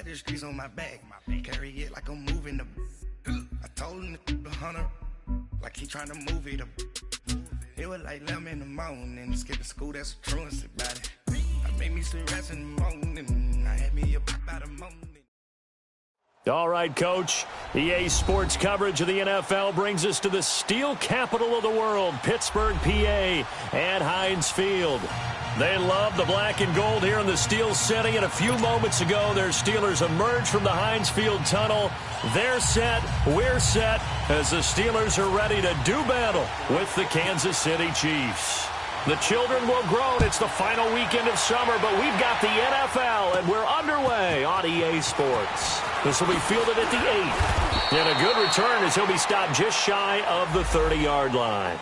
the streets on my back. Carry it like I'm moving the. I told him the hunter, like he trying to move it up. It was like 11 in the morning. Skipping school, that's a truancy about it. I made me some rest in the morning. I had me a pop out of morning. All right, Coach. EA Sports coverage of the NFL brings us to the steel capital of the world, Pittsburgh, PA, at Heinz Field. They love the black and gold here in the Steel City, and a few moments ago, their Steelers emerged from the Heinz Field tunnel. They're set, we're set, as the Steelers are ready to do battle with the Kansas City Chiefs. The children will groan. It's the final weekend of summer, but we've got the NFL, and we're underway on EA Sports. This will be fielded at the 8. And a good return as he'll be stopped just shy of the 30-yard line.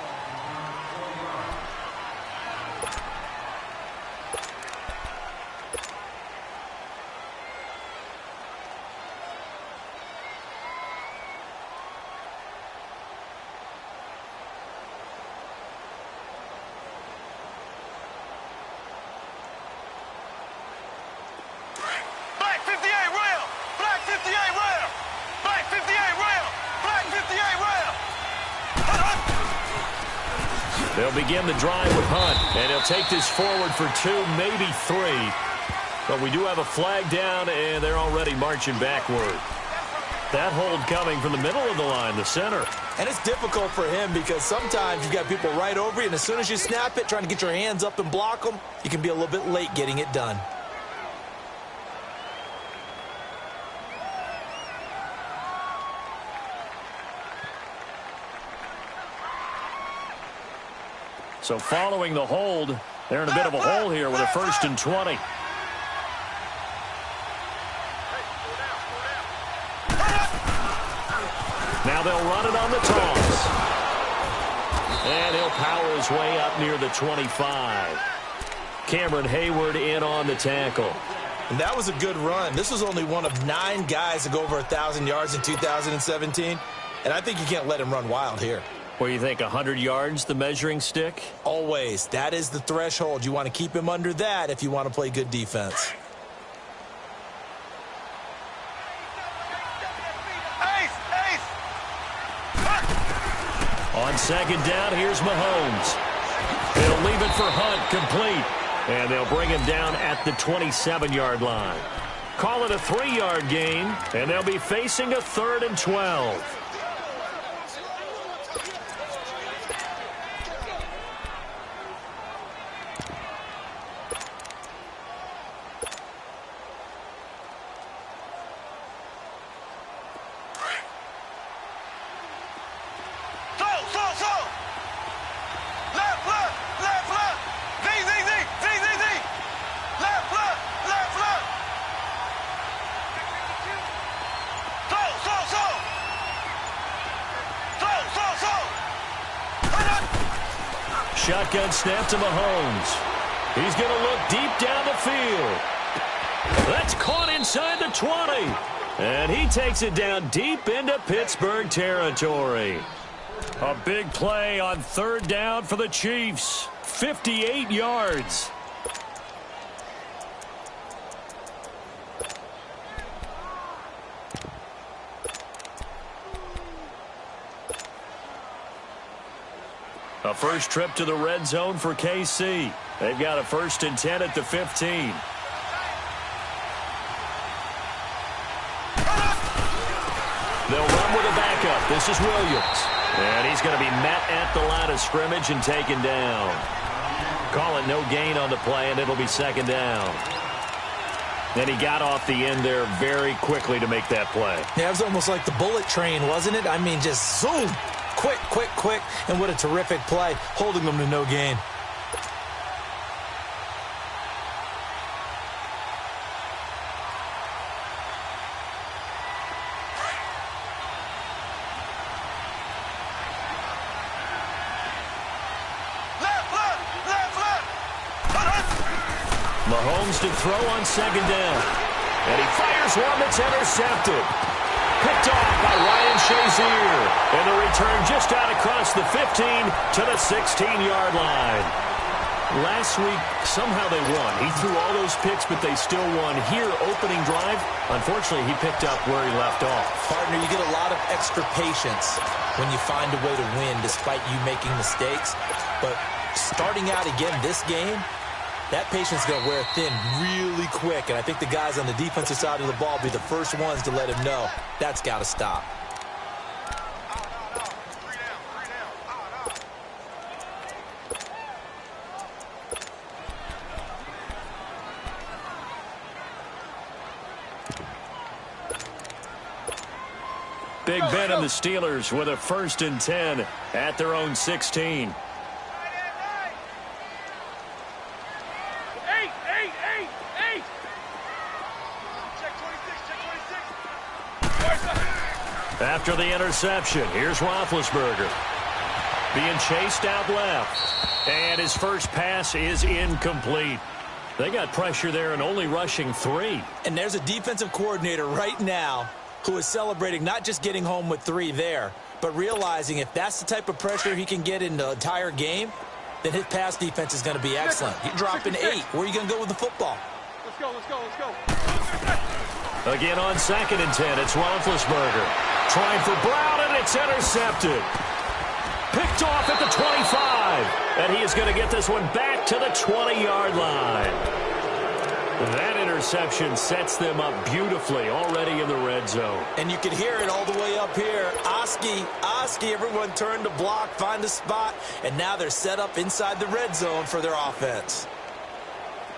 They'll begin the drive with Hunt, and he'll take this forward for 2, maybe 3. But we do have a flag down, and they're already marching backward. That hold coming from the middle of the line, the center. And it's difficult for him because sometimes you've got people right over you, and as soon as you snap it, trying to get your hands up and block them, you can be a little bit late getting it done. So following the hold, they're in a bit of a hole here with a 1st and 20. Now they'll run it on the toss. And he'll power his way up near the 25. Cameron Hayward in on the tackle. And that was a good run. This was only one of 9 guys to go over 1,000 yards in 2017. And I think you can't let him run wild here. What do you think, 100 yards, the measuring stick? Always. That is the threshold. You want to keep him under that if you want to play good defense. On 2nd down, here's Mahomes. They'll leave it for Hunt, complete. And they'll bring him down at the 27-yard line. Call it a 3-yard gain, and they'll be facing a 3rd and 12. Shotgun snap to Mahomes. He's going to look deep down the field. That's caught inside the 20. And he takes it down deep into Pittsburgh territory. A big play on 3rd down for the Chiefs. 58 yards. A first trip to the red zone for KC. They've got a 1st and 10 at the 15. They'll run with a backup. This is Williams. And he's going to be met at the line of scrimmage and taken down. Call it no gain on the play, and it'll be 2nd down. And he got off the end there very quickly to make that play. Yeah, it was almost like the bullet train, wasn't it? I mean, just zoom. Quick, quick, quick. And what a terrific play, holding them to no gain. Mahomes to throw on 2nd down. And he fires one that's intercepted. Picked off by Ryan Shazier. And the return just out across the 15 to the 16-yard line. Last week, somehow they won. He threw all those picks, but they still won. Here, opening drive, unfortunately, he picked up where he left off. Partner, you get a lot of extra patience when you find a way to win despite you making mistakes. But starting out again this game, that patience is going to wear thin really quick. And I think the guys on the defensive side of the ball will be the first ones to let him know that's got to stop. Big Ben and the Steelers with a 1st and 10 at their own 16. After the interception, here's Roethlisberger. Being chased out left. And his first pass is incomplete. They got pressure there and only rushing 3. And there's a defensive coordinator right now who is celebrating not just getting home with 3 there, but realizing if that's the type of pressure he can get in the entire game, then his pass defense is going to be excellent. You're dropping 8. Where are you going to go with the football? Let's go, let's go, let's go. Again on 2nd and 10, it's Roethlisberger. Trying for Brown, and it's intercepted. Picked off at the 25. And he is going to get this one back to the 20-yard line. That interception sets them up beautifully already in the red zone. And you can hear it all the way up here. Oski, everyone turned to block, find a spot, and now they're set up inside the red zone for their offense.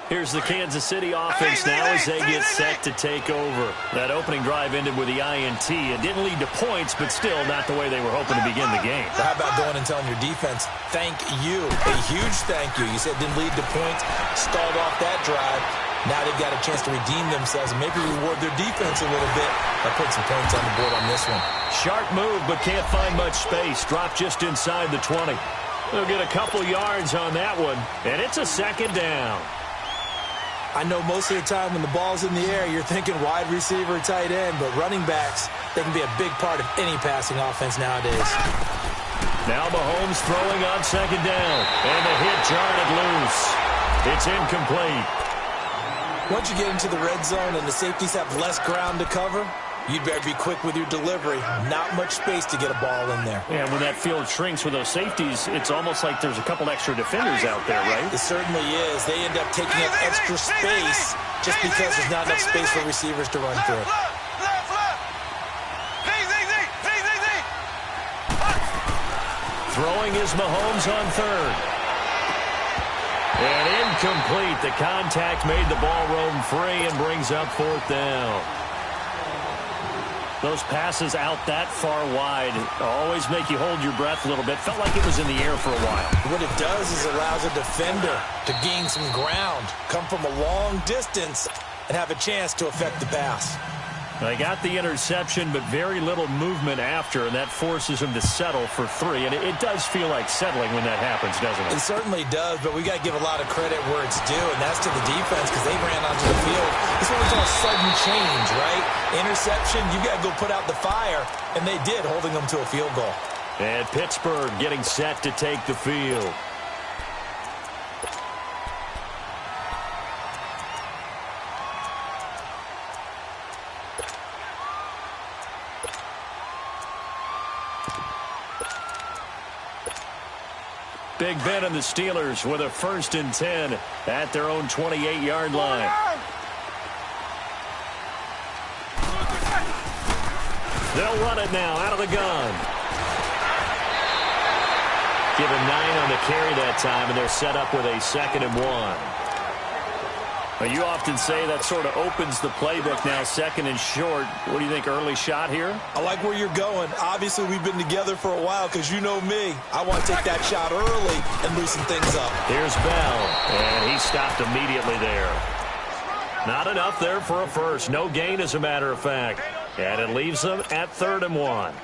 Here's the Kansas City offense now as they get set to take over. That opening drive ended with the INT. It didn't lead to points, but still not the way they were hoping to begin the game. Well, how about going and telling your defense, thank you, a huge thank you. You said it didn't lead to points, stalled off that drive. Now they've got a chance to redeem themselves and maybe reward their defense a little bit by putting some points on the board on this one. Sharp move, but can't find much space. Dropped just inside the 20. They'll get a couple yards on that one, and it's a 2nd down. I know most of the time when the ball's in the air, you're thinking wide receiver, tight end, but running backs, they can be a big part of any passing offense nowadays. Now Mahomes throwing on 2nd down, and the hit jarred it loose. It's incomplete. Once you get into the red zone and the safeties have less ground to cover, you'd better be quick with your delivery. Not much space to get a ball in there. Yeah, when that field shrinks with those safeties, it's almost like there's a couple extra defenders out there, right? It certainly is. They end up taking up extra space just because there's not enough space for receivers to run through. Throwing is Mahomes on 3rd. And incomplete. The contact made the ball roam free and brings up 4th down. Those passes out that far wide always make you hold your breath a little bit. Felt like it was in the air for a while. What it does is allows a defender to gain some ground, come from a long distance, and have a chance to affect the pass. They got the interception, but very little movement after, and that forces them to settle for 3. And it does feel like settling when that happens, doesn't it? It certainly does, but we got to give a lot of credit where it's due, and that's to the defense because they ran onto the field. This one was all sudden change, right? Interception, you got to go put out the fire, and they did, holding them to a field goal. And Pittsburgh getting set to take the field. Big Ben and the Steelers with a 1st and 10 at their own 28-yard line. They'll run it now out of the gun. Give him 9 on the carry that time, and they're set up with a 2nd and 1. Well, you often say that sort of opens the playbook now, 2nd and short. What do you think, early shot here? I like where you're going. Obviously, we've been together for a while because you know me. I want to take that shot early and loosen things up. Here's Bell, and he stopped immediately there. Not enough there for a first. No gain, as a matter of fact. And it leaves them at 3rd and 1.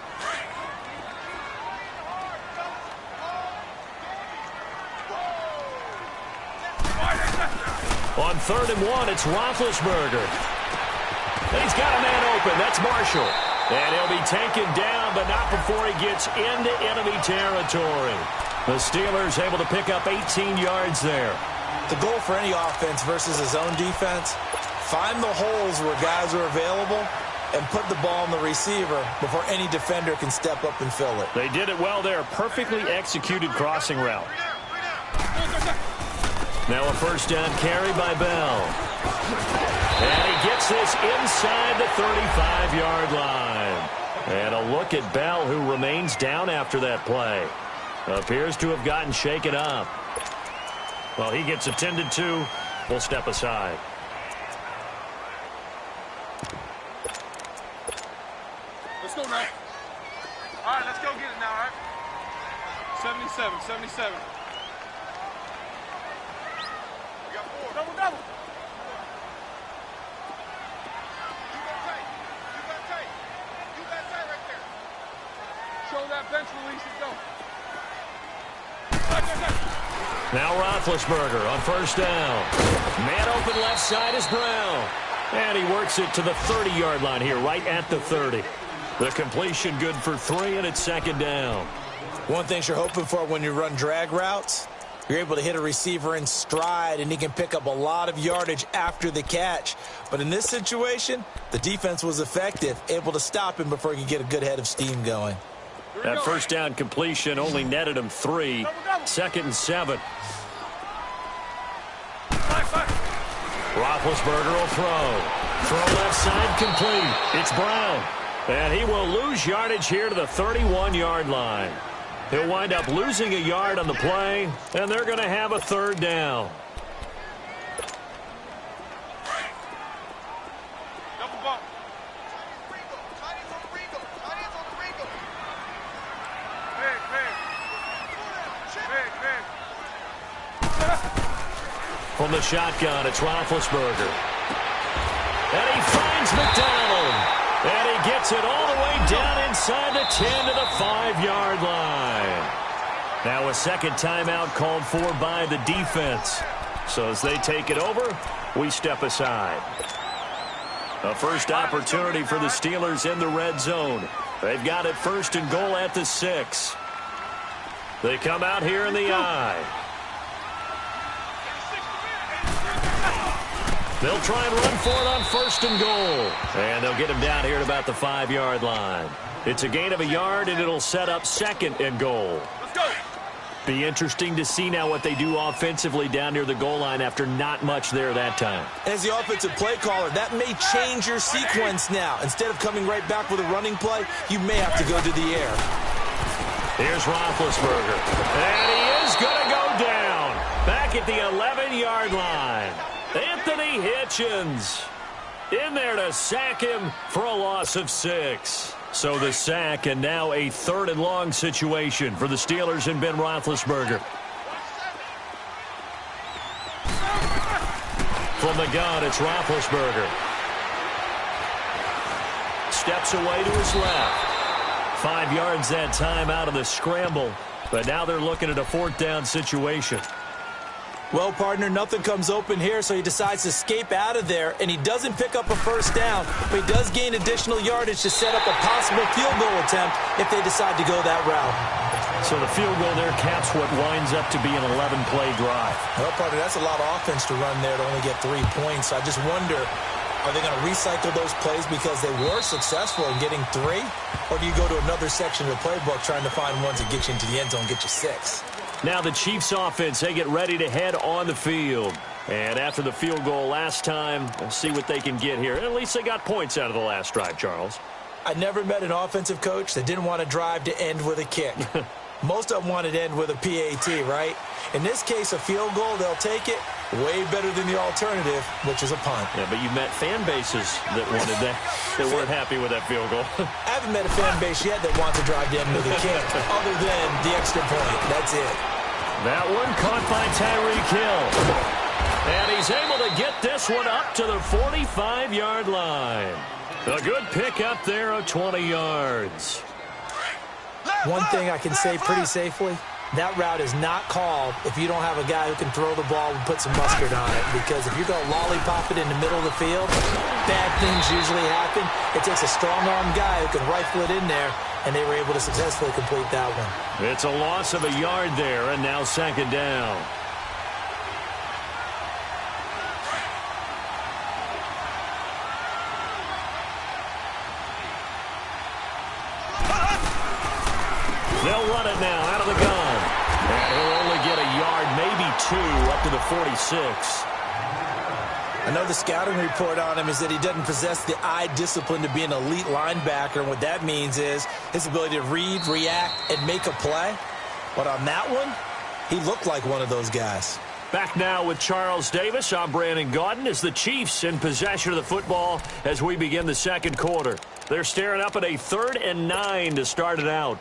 On 3rd and 1, it's Roethlisberger. And he's got a man open. That's Marshall. And he'll be taken down, but not before he gets into enemy territory. The Steelers able to pick up 18 yards there. The goal for any offense versus his own defense, find the holes where guys are available and put the ball on the receiver before any defender can step up and fill it. They did it well there. Perfectly executed crossing route. Now a first down carry by Bell. And he gets this inside the 35-yard line. And a look at Bell, who remains down after that play. Appears to have gotten shaken up. Well, he gets attended to. We'll step aside. Let's go now. All right, let's go get it now, all right? 77, 77. We got 4. Double, double. You got tight. You got tight. You got tight right there. Show that bench release and go. Now Roethlisberger on first down. Man open left side is Brown. And he works it to the 30-yard line here, right at the 30. The completion good for 3, and it's second down. One thing you're hoping for when you run drag routes, you're able to hit a receiver in stride, and he can pick up a lot of yardage after the catch. But in this situation, the defense was effective, able to stop him before he could get a good head of steam going. That first down completion only netted him 3. Second and 7. Roethlisberger will throw. Throw left side complete. It's Brown. And he will lose yardage here to the 31-yard line. He'll wind up losing a yard on the play, and they're going to have a third down. Double bump. From the shotgun, it's Roethlisberger. And he finds McDonald. And he gets it all the way down inside the 10 to the 5-yard line. Now a second timeout called for by the defense. So as they take it over, we step aside. A first opportunity for the Steelers in the red zone. They've got it first and goal at the 6. They come out here in the I. They'll try and run for it on first and goal. And they'll get him down here at about the 5-yard line. It's a gain of a yard, and it'll set up second and goal. Let's go. Be interesting to see now what they do offensively down near the goal line after not much there that time. As the offensive play caller, that may change your sequence now. Instead of coming right back with a running play, you may have to go to the air. Here's Roethlisberger. And he is going to go down. Back at the 11-yard line. Anthony Hitchens in there to sack him for a loss of 6. So the sack, and now a third and long situation for the Steelers and Ben Roethlisberger. From the gun, it's Roethlisberger. Steps away to his left. 5 yards that time out of the scramble. But now they're looking at a fourth down situation. Well, partner, nothing comes open here, so he decides to escape out of there, and he doesn't pick up a first down, but he does gain additional yardage to set up a possible field goal attempt if they decide to go that route. So the field goal there caps what winds up to be an 11-play drive. Well, partner, that's a lot of offense to run there to only get 3 points. So I just wonder, are they going to recycle those plays because they were successful in getting 3? Or do you go to another section of the playbook trying to find ones that get you into the end zone, get you 6? Now the Chiefs offense, they get ready to head on the field. And after the field goal last time, we'll see what they can get here. At least they got points out of the last drive, Charles. I never met an offensive coach that didn't want a drive to end with a kick. Most of them wanted to end with a PAT, right? In this case, a field goal, they'll take it. Way better than the alternative, which is a punt. Yeah, but you've met fan bases that wanted that, that weren't happy with that field goal. I haven't met a fan base yet that wants to drive to end with a kick, other than the extra point. That's it. That one caught by Tyreek Hill. And he's able to get this one up to the 45-yard line. A good pick up there of 20 yards. One thing I can say pretty safely, that route is not called if you don't have a guy who can throw the ball and put some mustard on it. Because if you're going to lollipop it in the middle of the field, bad things usually happen. It takes a strong-armed guy who can rifle it in there and they were able to successfully complete that one. It's a loss of a yard there, and now second down. They'll run it now out of the gun. And he'll only get a yard, maybe 2, up to the 46. I know the scouting report on him is that he doesn't possess the eye discipline to be an elite linebacker, and what that means is his ability to read, react, and make a play. But on that one, he looked like one of those guys. Back now with Charles Davis. I'm Brandon Gaudin as the Chiefs in possession of the football as we begin the second quarter. They're staring up at a 3rd and 9 to start it out.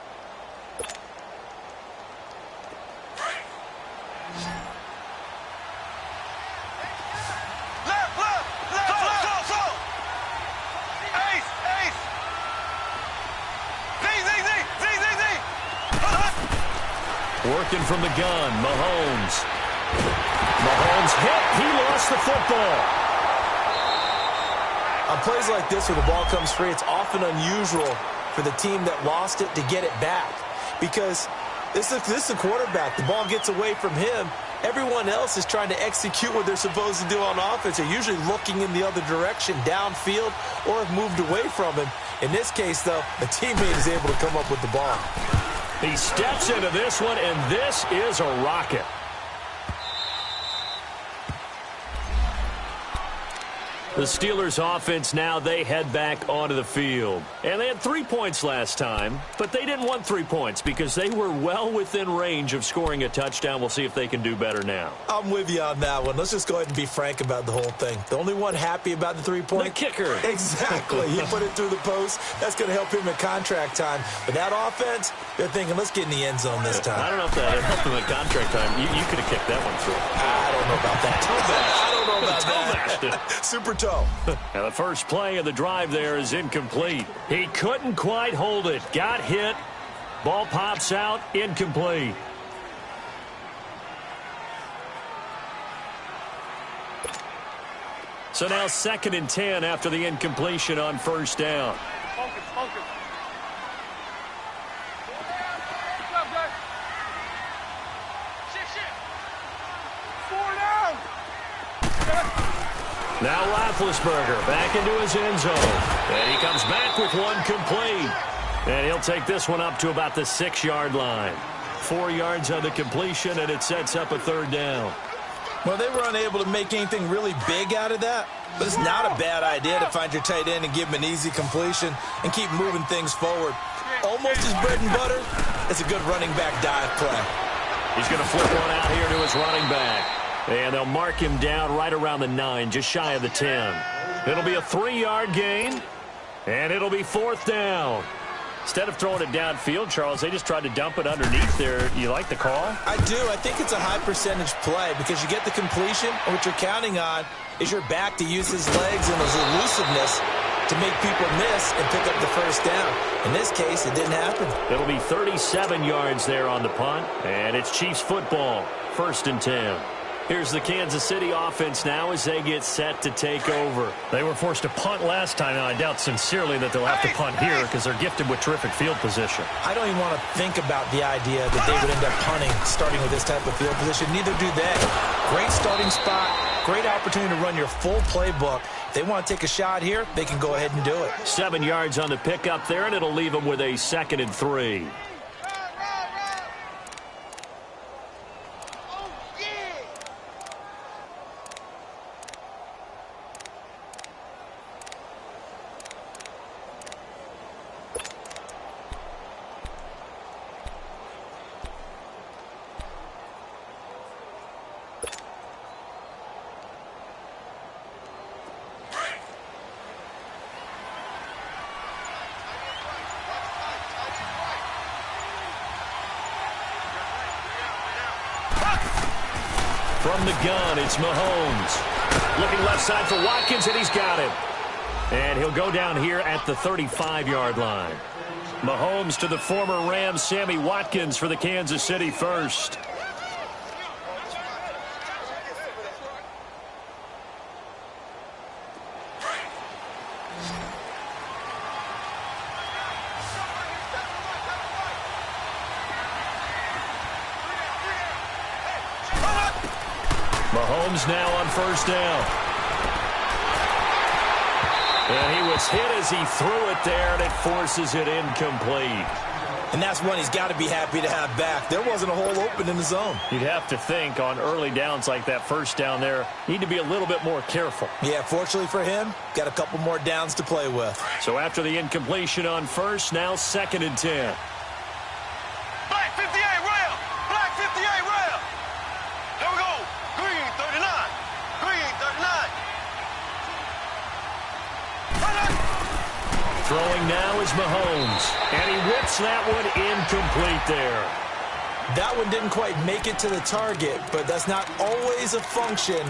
Working from the gun, Mahomes. Mahomes hit. He lost the football. On plays like this where the ball comes free, it's often unusual for the team that lost it to get it back. Because this is a quarterback. The ball gets away from him. Everyone else is trying to execute what they're supposed to do on offense. They're usually looking in the other direction, downfield, or have moved away from him. In this case, though, a teammate is able to come up with the ball. He steps into this one, and this is a rocket. The Steelers offense now, they head back onto the field. And they had 3 points last time, but they didn't want 3 points because they were well within range of scoring a touchdown. We'll see if they can do better now. I'm with you on that one. Let's just go ahead and be frank about the whole thing. The only one happy about the 3-point? The kicker. Exactly. He put it through the post. That's going to help him in contract time. But that offense, they're thinking, let's get in the end zone this time. I don't know if that helped him in contract time. You could have kicked that one through. I don't know about that. I don't know about that. Super toe. Now the first play of the drive there is incomplete. He couldn't quite hold it. Got hit. Ball pops out. Incomplete. So now 2nd and 10 after the incompletion on first down. Focus. Now Roethlisberger back into his end zone. And he comes back with one complete. And he'll take this one up to about the 6-yard line. 4 yards on the completion, and it sets up a 3rd down. Well, they were unable to make anything really big out of that. But it's not a bad idea to find your tight end and give him an easy completion and keep moving things forward. Almost his bread and butter. It's a good running back dive play. He's going to flip one out here to his running back. And they'll mark him down right around the 9, just shy of the 10. It'll be a 3-yard gain, and it'll be 4th down. Instead of throwing it downfield, Charles, they just tried to dump it underneath there. You like the call? I do. I think it's a high-percentage play because you get the completion, and what you're counting on is your back to use his legs and his elusiveness to make people miss and pick up the first down. In this case, it didn't happen. It'll be 37 yards there on the punt, and it's Chiefs football, 1st and 10. Here's the Kansas City offense now as they get set to take over. They were forced to punt last time, and I doubt sincerely that they'll have to punt here because they're gifted with terrific field position. I don't even want to think about the idea that they would end up punting starting with this type of field position. Neither do they. Great starting spot, great opportunity to run your full playbook. If they want to take a shot here, they can go ahead and do it. 7 yards on the pickup there, and it'll leave them with a 2nd and 3. From the gun, it's Mahomes. Looking left side for Watkins, and he's got it. And he'll go down here at the 35-yard line. Mahomes to the former Rams, Sammy Watkins for the Kansas City first. Mahomes now on first down. And he was hit as he threw it there, and it forces it incomplete. And that's one he's got to be happy to have back. There wasn't a hole open in the zone. You'd have to think on early downs like that first down there, need to be a little bit more careful. Yeah, fortunately for him, got a couple more downs to play with. So after the incompletion on first, now 2nd and 10. Black 58 rail! Black 58 rail! There we go! Green 39! Green 39! Throwing now is Mahomes, and he whips that one incomplete there. That one didn't quite make it to the target, but that's not always a function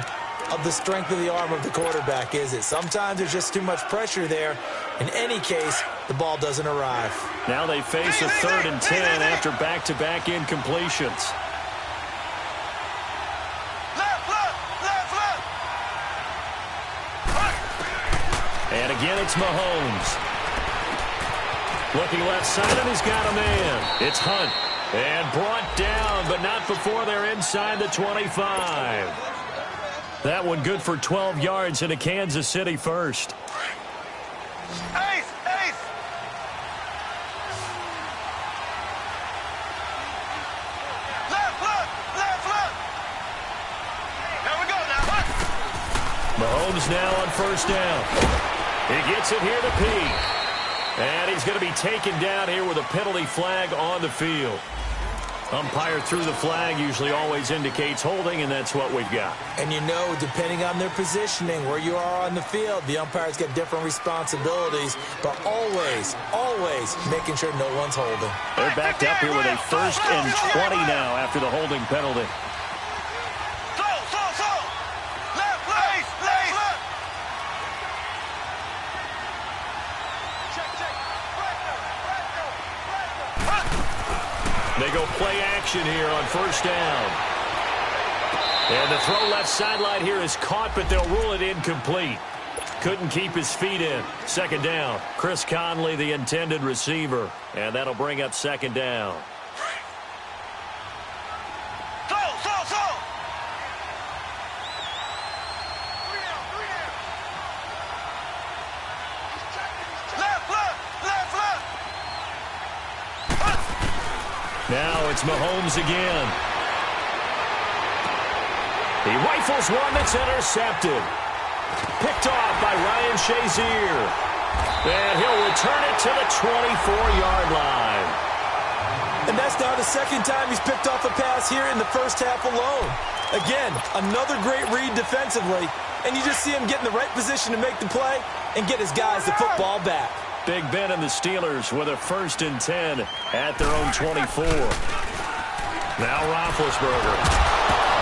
of the strength of the arm of the quarterback, is it? Sometimes there's just too much pressure there. In any case, the ball doesn't arrive. Now they face a 3rd and 10 after back-to-back incompletions. And again, it's Mahomes. Looking left side, and he's got a man. It's Hunt. And brought down, but not before they're inside the 25. That one good for 12 yards into Kansas City first. Ace! Ace! Left! There we go now. Mahomes now on first down. He gets it here to Pete. And he's going to be taken down here with a penalty flag on the field. Umpire threw the flag, usually always indicates holding, and that's what we've got. And you know, depending on their positioning, where you are on the field, the umpire's got different responsibilities, but always, always making sure no one's holding. They're backed up here with a 1st and 20 now after the holding penalty. They go play action here on first down. And the throw left sideline here is caught, but they'll rule it incomplete. Couldn't keep his feet in. 2nd down. Chris Conley, the intended receiver. And that'll bring up 2nd down. Now it's Mahomes again. He rifles one that's intercepted. Picked off by Ryan Shazier. And he'll return it to the 24-yard line. And that's now the 2nd time he's picked off a pass here in the first half alone. Again, another great read defensively. And you just see him get in the right position to make the play and get his guys the football back. Big Ben and the Steelers with a 1st and 10 at their own 24. Now Roethlisberger.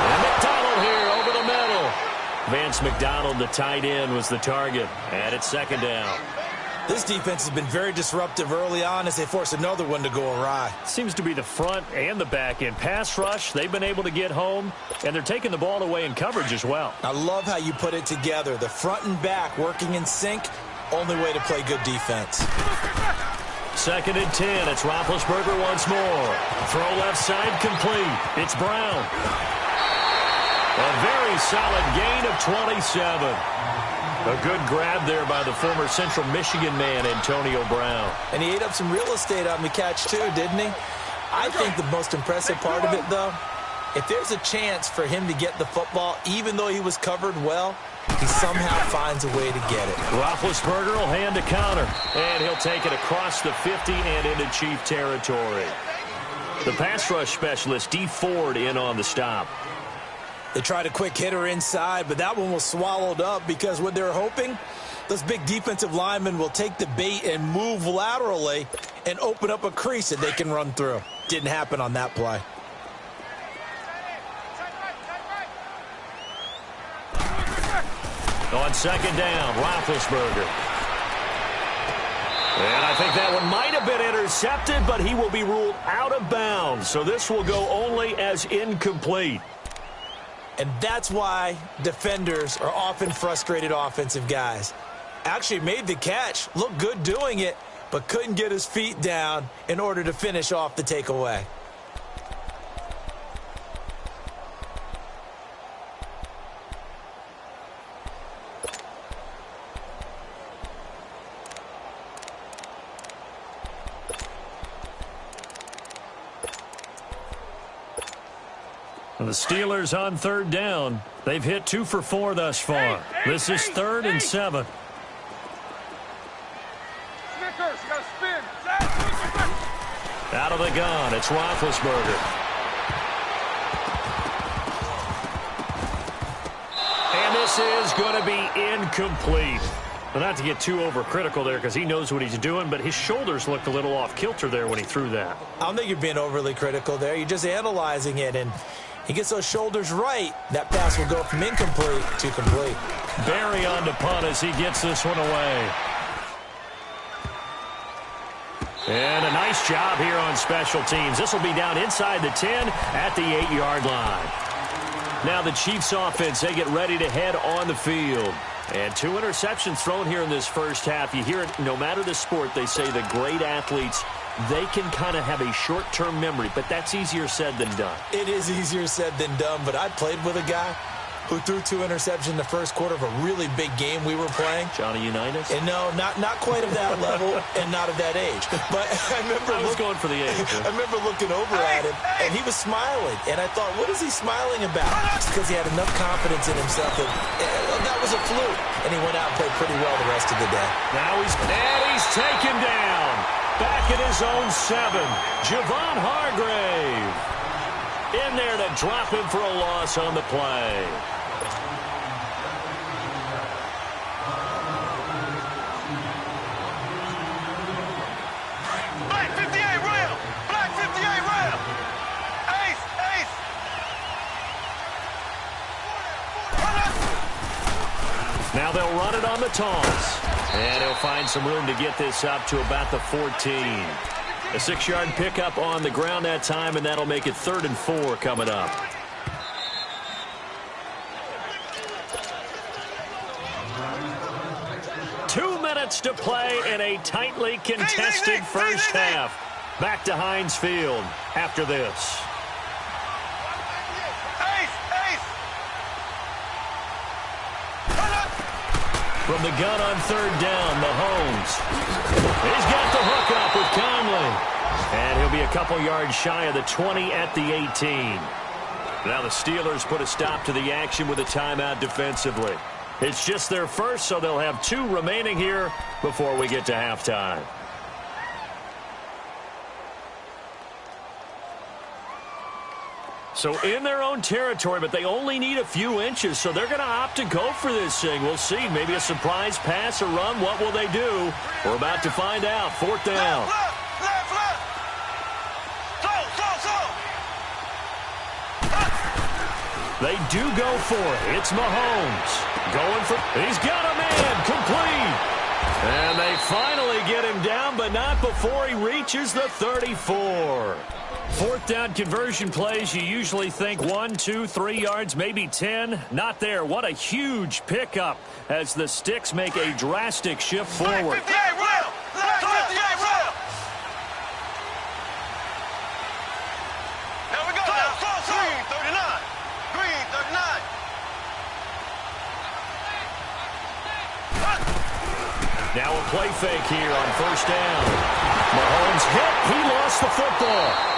And McDonald here over the middle. Vance McDonald, the tight end, was the target. And it's 2nd down. This defense has been very disruptive early on as they force another one to go awry. Seems to be the front and the back end. Pass rush, they've been able to get home, and they're taking the ball away in coverage as well. I love how you put it together. The front and back working in sync. Only way to play good defense. 2nd and 10. It's Roethlisberger once more. Throw left side complete. It's Brown. A very solid gain of 27. A good grab there by the former Central Michigan man, Antonio Brown. And he ate up some real estate on the catch, too, didn't he? I think the most impressive part of it, though, if there's a chance for him to get the football, even though he was covered well, he somehow finds a way to get it. Roethlisberger will hand a counter, and he'll take it across the 50 and into Chief territory. The pass rush specialist, D. Ford, in on the stop. They tried a quick hitter inside, but that one was swallowed up because what they're hoping, those big defensive linemen will take the bait and move laterally and open up a crease that they can run through. Didn't happen on that play. On 2nd down, Roethlisberger. And I think that one might have been intercepted, but he will be ruled out of bounds. So this will go only as incomplete. And that's why defenders are often frustrated offensive guys. Actually made the catch, looked good doing it, but couldn't get his feet down in order to finish off the takeaway. The Steelers on third down. They've hit 2 for 4 thus far. This is 3rd and 7. Snickers, you gotta spin. Out of the gun, it's Roethlisberger. And this is going to be incomplete. Well, not to get too overcritical there because he knows what he's doing, but his shoulders looked a little off kilter there when he threw that. I don't think you're being overly critical there. You're just analyzing it, and he gets those shoulders right. That pass will go from incomplete to complete. Barry on to punt as he gets this one away. And a nice job here on special teams. This will be down inside the 10 at the 8-yard line. Now the Chiefs offense, they get ready to head on the field. And 2 interceptions thrown here in this first half. You hear it, no matter the sport, they say the great athletes, they can kind of have a short-term memory, but that's easier said than done. It is easier said than done, but I played with a guy who threw 2 interceptions in the first quarter of a really big game we were playing. Johnny Unitas? And no, not quite of that level and not of that age. But I was going for the age. I remember looking over at him, and he was smiling. And I thought, what is he smiling about? It's because he had enough confidence in himself that was a fluke. And he went out and played pretty well the rest of the day. Now he's taken down. Back at his own 7. Javon Hargrave in there to drop him for a loss on the play. Black 58 rail. Black 58 rail. Ace, ace. Now they'll run it on the toss. And he'll find some room to get this up to about the 14. A 6-yard pickup on the ground that time, and that'll make it 3rd and 4 coming up. Two minutes to play in a tightly contested first half. Back to Heinz Field after this. From the gun on 3rd down, Mahomes. He's got the hook up with Conley. And he'll be a couple yards shy of the 20 at the 18. Now the Steelers put a stop to the action with a timeout defensively. It's just their first, so they'll have 2 remaining here before we get to halftime. So in their own territory, but they only need a few inches, so they're going to opt to go for this thing. We'll see. Maybe a surprise pass or run. What will they do? We're about to find out. 4th down. They do go for it. It's Mahomes. Going for it. He's got a man. Complete. And they finally get him down, but not before he reaches the 34. 4th down conversion plays, you usually think 1, 2, 3 yards, maybe 10. Not there. What a huge pickup as the Sticks make a drastic shift forward. 58 rail. 58 rail. Now we go. Green 39. Green 39. Now a play fake here on 1st down. Mahomes hit. He lost the football.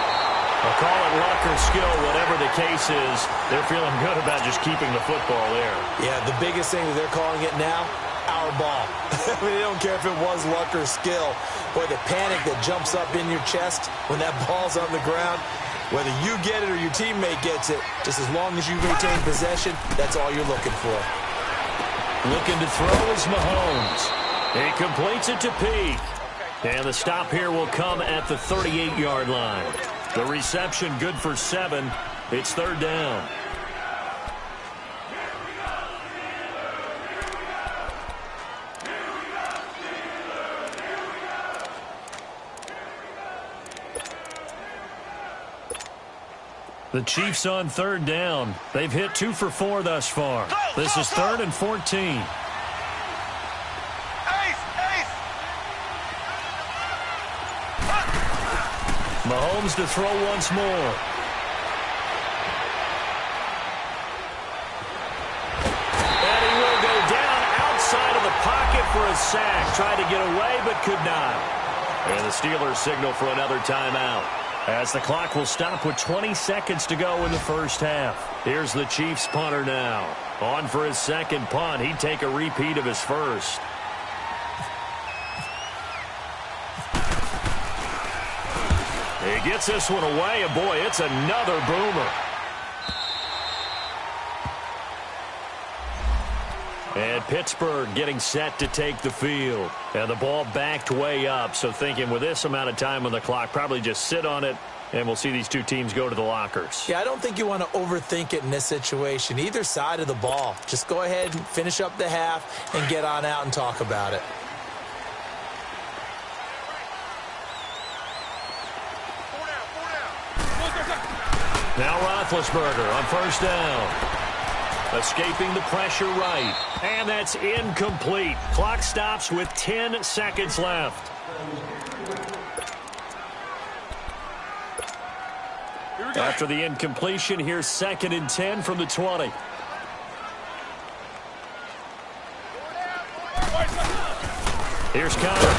I'll call it luck or skill, whatever the case is. They're feeling good about just keeping the football there. Yeah, the biggest thing that they're calling it now, our ball. I mean, they don't care if it was luck or skill. Boy, the panic that jumps up in your chest when that ball's on the ground, whether you get it or your teammate gets it, just as long as you retain possession, that's all you're looking for. Looking to throw is Mahomes. He completes it to Peak. And the stop here will come at the 38-yard line. The reception good for 7. It's 3rd down. The Chiefs on 3rd down. They've hit 2 for 4 thus far. This is 3rd and 14. Mahomes to throw once more. And he will go down outside of the pocket for a sack. Tried to get away, but could not. And the Steelers signal for another timeout. As the clock will stop with 20 seconds to go in the first half. Here's the Chiefs punter now. On for his second punt. He'd take a repeat of his first. He gets this one away, and boy, it's another boomer. And Pittsburgh getting set to take the field. And the ball backed way up, so thinking with this amount of time on the clock, probably just sit on it, and we'll see these two teams go to the lockers. Yeah, I don't think you want to overthink it in this situation. Either side of the ball. Just go ahead and finish up the half and get on out and talk about it. Now Roethlisberger on first down. Escaping the pressure right. And that's incomplete. Clock stops with 10 seconds left. After the incompletion, here's 2nd and 10 from the 20. Here's Connor.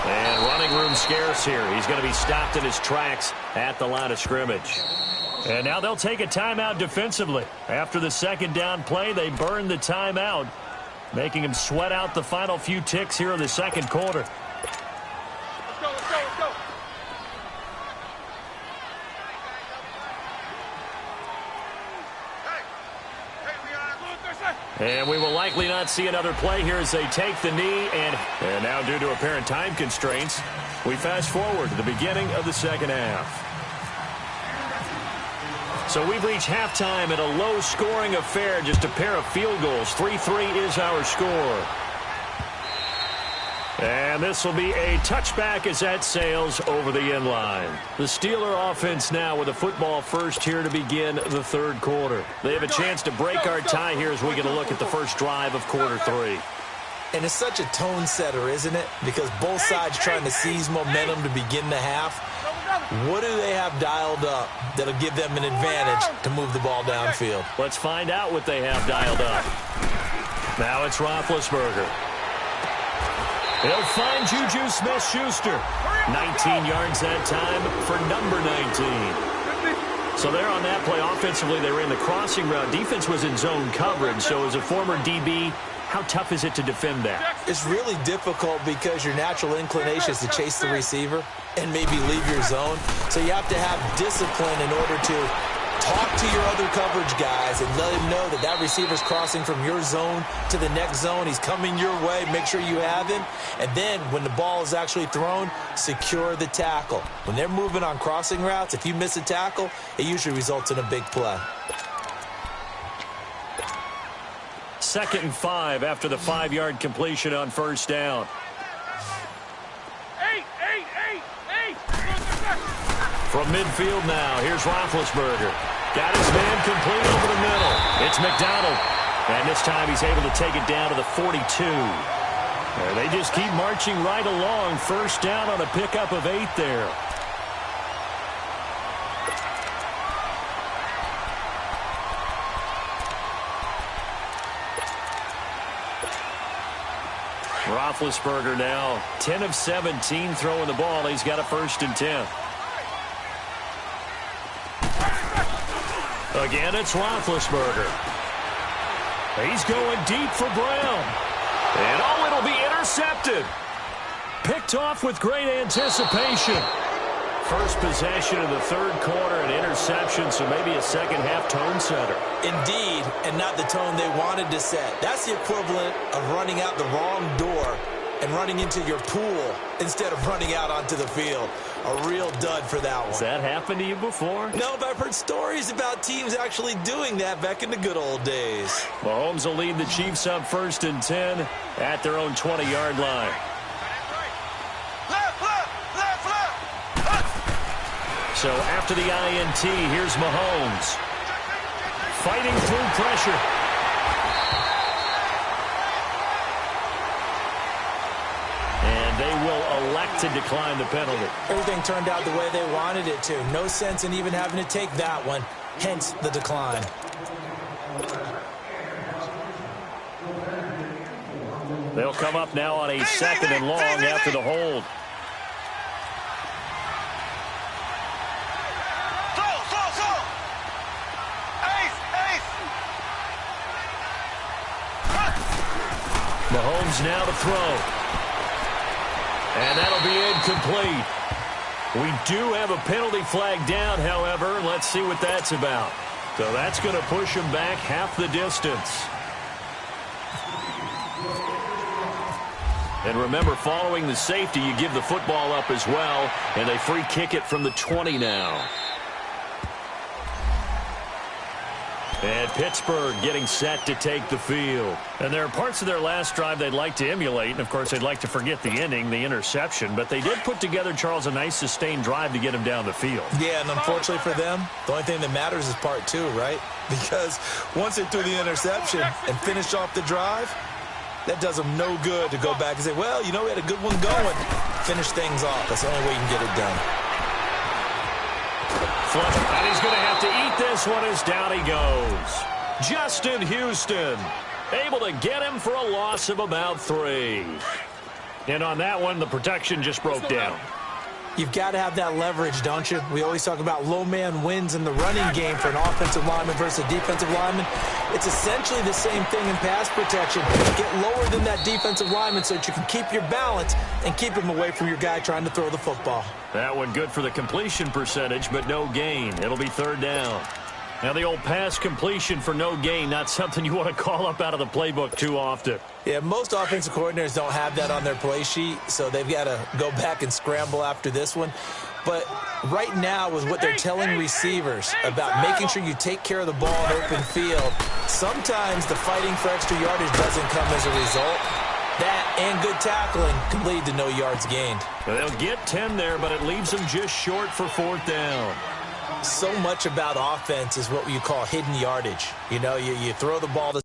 And running room scarce here. He's going to be stopped in his tracks at the line of scrimmage. And now they'll take a timeout defensively. After the second down play, they burn the timeout, making him sweat out the final few ticks here in the second quarter. Let's go, let's go, let's go. And we will likely not see another play here as they take the knee. And now due to apparent time constraints, we fast forward to the beginning of the second half. So we've reached halftime at a low-scoring affair, just a pair of field goals. 3-3 is our score. And this will be a touchback as that sails over the end line. The Steeler offense now with a football first here to begin the third quarter. They have a chance to break our tie here as we get a look at the first drive of quarter 3. And it's such a tone setter, isn't it? Because both sides trying to seize momentum to begin the half. What do they have dialed up that'll give them an advantage to move the ball downfield? Let's find out what they have dialed up. Now it's Roethlisberger. He'll find Juju Smith-Schuster. 19 yards that time for number 19. So there on that play, offensively, they ran the crossing route. Defense was in zone coverage, so as a former DB, how tough is it to defend that? It's really difficult because your natural inclination is to chase the receiver and maybe leave your zone. So you have to have discipline in order to talk to your other coverage guys and let him know that that receiver's crossing from your zone to the next zone. He's coming your way. Make sure you have him. And then when the ball is actually thrown, secure the tackle. When they're moving on crossing routes, if you miss a tackle, it usually results in a big play. 2nd and 5 after the 5-yard completion on first down. From midfield now, here's Roethlisberger. Got his man complete over the middle. It's McDonald. And this time he's able to take it down to the 42. And they just keep marching right along. First down on a pickup of 8 there. Roethlisberger now 10 of 17 throwing the ball. He's got a 1st and 10. Again, it's Roethlisberger. He's going deep for Brown. And oh, it'll be intercepted. Picked off with great anticipation. First possession of the third quarter, an interception, so maybe a second half tone setter. Indeed, and not the tone they wanted to set. That's the equivalent of running out the wrong door and running into your pool instead of running out onto the field. A real dud for that one. Has that happened to you before? No, but I've heard stories about teams actually doing that back in the good old days. Mahomes will lead the Chiefs up 1st and 10 at their own 20-yard line. So after the INT, here's Mahomes. Fighting through pressure. And they will elect to decline the penalty. Everything turned out the way they wanted it to. No sense in even having to take that one. Hence the decline. They'll come up now on a 2nd and long after the hold. Mahomes now to throw. And that'll be incomplete. We do have a penalty flag down, however. Let's see what that's about. So that's going to push him back half the distance. And remember, following the safety, you give the football up as well, and they free kick it from the 20 now. And Pittsburgh getting set to take the field. And there are parts of their last drive they'd like to emulate. And, of course, they'd like to forget the ending, the interception. But they did put together, Charles, a nice sustained drive to get him down the field. Yeah, and unfortunately for them, the only thing that matters is part two, right? Because once they threw the interception and finished off the drive, that does them no good to go back and say, well, you know, we had a good one going. Finish things off. That's the only way you can get it done. And he's going to have to eat this one as down he goes. Justin Houston able to get him for a loss of about 3. And on that one, the protection just broke down. You've got to have that leverage, don't you? We always talk about low man wins in the running game for an offensive lineman versus a defensive lineman. It's essentially the same thing in pass protection. Get lower than that defensive lineman so that you can keep your balance and keep him away from your guy trying to throw the football. That one good for the completion percentage, but no gain. It'll be 3rd down. Now, the old pass completion for no gain, not something you want to call up out of the playbook too often. Yeah, most offensive coordinators don't have that on their play sheet, so they've got to go back and scramble after this one. But right now, with what they're telling receivers about making sure you take care of the ball in open field, sometimes the fighting for extra yardage doesn't come as a result. That and good tackling can lead to no yards gained. They'll get 10 there, but it leaves them just short for 4th down. So much about offense is what you call hidden yardage. You know, you throw the ball to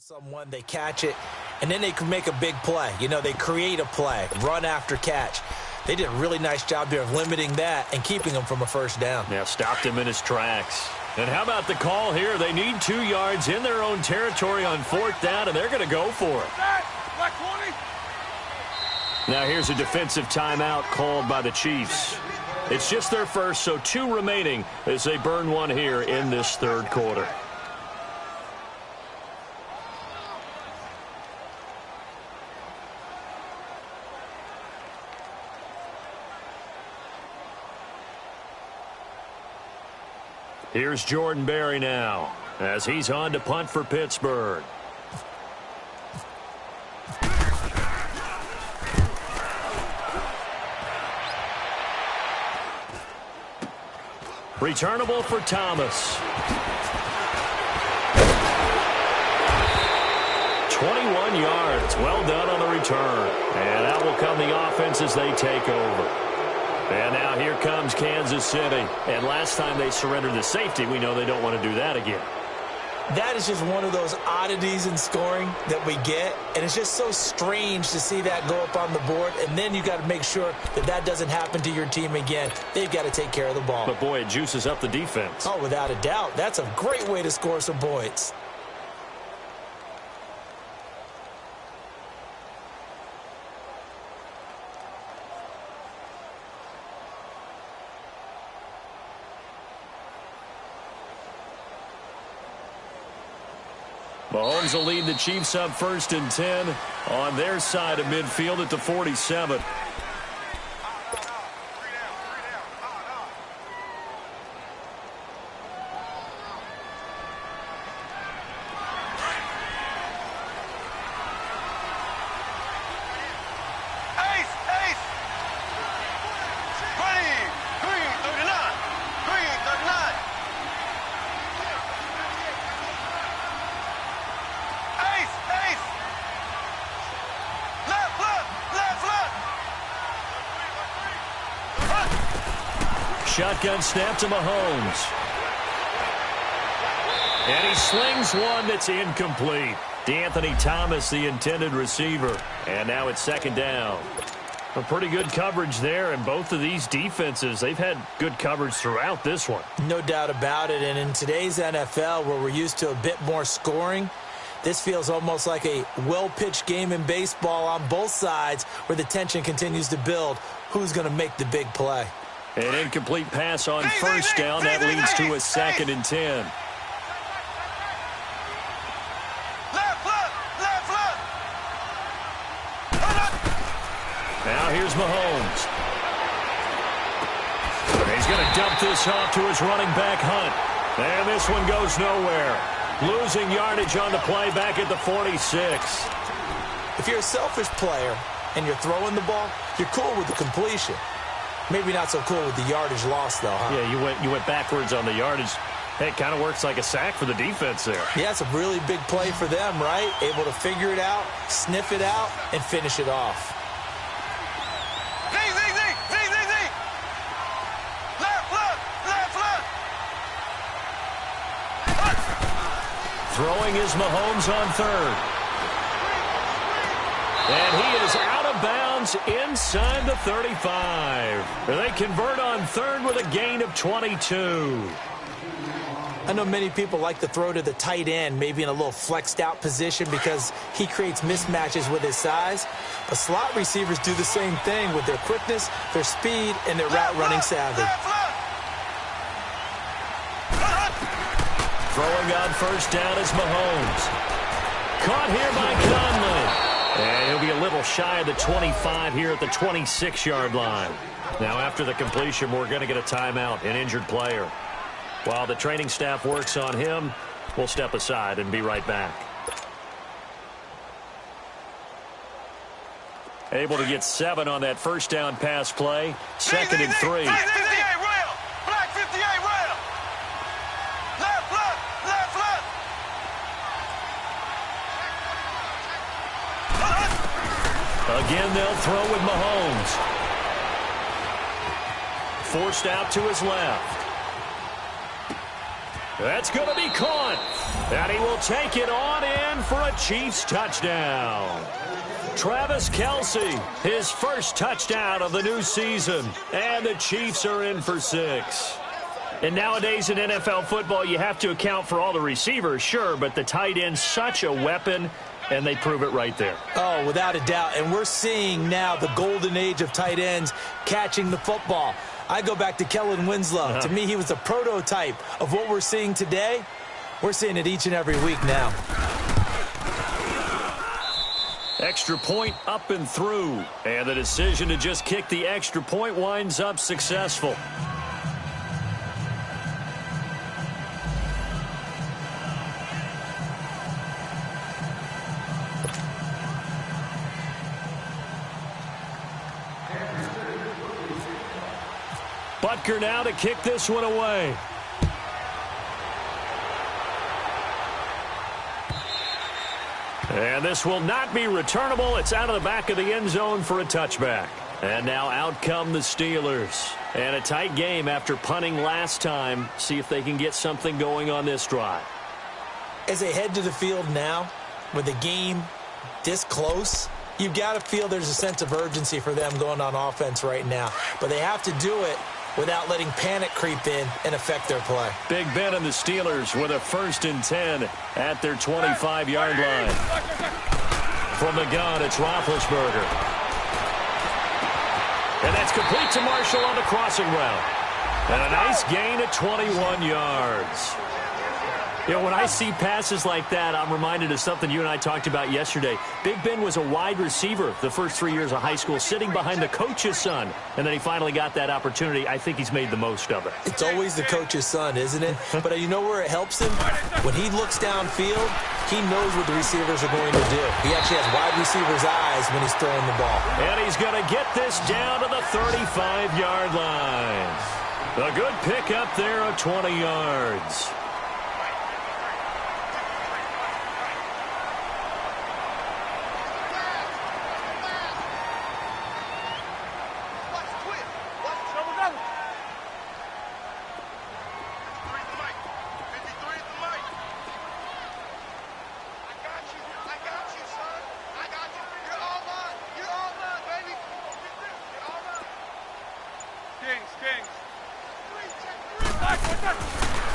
someone, they catch it, and then they can make a big play. You know, they create a play, run after catch. They did a really nice job there of limiting that and keeping him from a 1st down. Yeah, stopped him in his tracks. And how about the call here? They need 2 yards in their own territory on 4th down, and they're going to go for it. Now here's a defensive timeout called by the Chiefs. It's just their first, so 2 remaining as they burn one here in this 3rd quarter. Here's Jordan Berry now as he's on to punt for Pittsburgh. Returnable for Thomas. 21 yards. Well done on the return. And out will come the offense as they take over. And now here comes Kansas City. And last time they surrendered the safety, we know they don't want to do that again. That is just one of those oddities in scoring that we get. And it's just so strange to see that go up on the board. And then you got to make sure that that doesn't happen to your team again. They've got to take care of the ball. But, boy, it juices up the defense. Oh, without a doubt. That's a great way to score some points. Mahomes will lead the Chiefs up 1st and 10 on their side of midfield at the 47. Shotgun snap to Mahomes. And he slings one that's incomplete. D'Anthony Thomas, the intended receiver. And now it's 2nd down. A pretty good coverage there, and both of these defenses, they've had good coverage throughout this one. No doubt about it, and in today's NFL, where we're used to a bit more scoring, this feels almost like a well-pitched game in baseball on both sides where the tension continues to build. Who's going to make the big play? An incomplete pass on 1st down. That leads to a 2nd and 10. Now here's Mahomes. He's going to dump this off to his running back, Hunt. And this one goes nowhere. Losing yardage on the play back at the 46. If you're a selfish player and you're throwing the ball, you're cool with the completion. Maybe not so cool with the yardage loss, though, huh? Yeah, you went backwards on the yardage. Hey, it kind of works like a sack for the defense there. Yeah, it's a really big play for them, right? Able to figure it out, sniff it out, and finish it off. Throwing is Mahomes on 3rd. And he is out of bounds inside the 35. They convert on 3rd with a gain of 22. I know many people like to throw to the tight end, maybe in a little flexed out position because he creates mismatches with his size. But slot receivers do the same thing with their quickness, their speed, and their route running savvy. Throwing on 1st down is Mahomes. Caught here by Conley. And he'll be a little shy of the 25 here at the 26-yard line. Now after the completion, we're going to get a timeout, an injured player. While the training staff works on him, we'll step aside and be right back. Able to get 7 on that 1st down pass play. 2nd and 3. Again, they'll throw with Mahomes. Forced out to his left. That's going to be caught. And he will take it on in for a Chiefs touchdown. Travis Kelce, his first touchdown of the new season. And the Chiefs are in for 6. And nowadays in NFL football, you have to account for all the receivers, sure, but the tight end's such a weapon, and they prove it right there. Oh, without a doubt. And we're seeing now the golden age of tight ends catching the football. I go back to Kellen Winslow. To me, he was a prototype of what we're seeing today. We're seeing it each and every week now. Extra point up and through. And the decision to just kick the extra point winds up successful. Butker now to kick this one away. And this will not be returnable. It's out of the back of the end zone for a touchback. And now out come the Steelers. And a tight game after punting last time. See if they can get something going on this drive. As they head to the field now, with the game this close, you've got to feel there's a sense of urgency for them going on offense right now. But they have to do it without letting panic creep in and affect their play. Big Ben and the Steelers with a 1st and 10 at their 25-yard line. From the gun, it's Roethlisberger. And that's complete to Marshall on the crossing route. And a nice gain at 21 yards. You know, when I see passes like that, I'm reminded of something you and I talked about yesterday. Big Ben was a wide receiver the first 3 years of high school, sitting behind the coach's son. And then he finally got that opportunity. I think he's made the most of it. It's always the coach's son, isn't it? But you know where it helps him? When he looks downfield, he knows what the receivers are going to do. He actually has wide receivers' eyes when he's throwing the ball. And he's going to get this down to the 35-yard line. A good pickup there of 20 yards.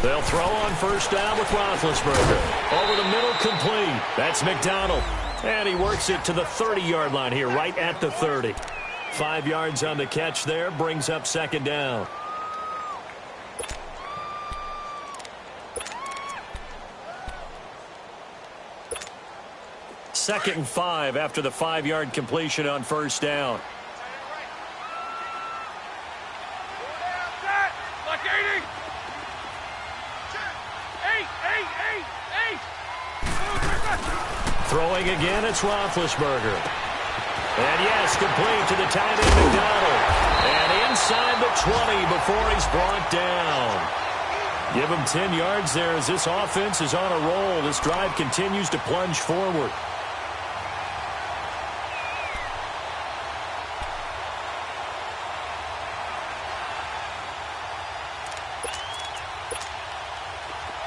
They'll throw on 1st down with Roethlisberger. Over the middle, complete. That's McDonald. And he works it to the 30-yard line here, right at the 30. 5 yards on the catch there, brings up 2nd down. Second and 5 after the 5-yard completion on 1st down. Throwing again, it's Roethlisberger. And yes, complete to the tight end, McDonald. And inside the 20 before he's brought down. Give him 10 yards there as this offense is on a roll. This drive continues to plunge forward.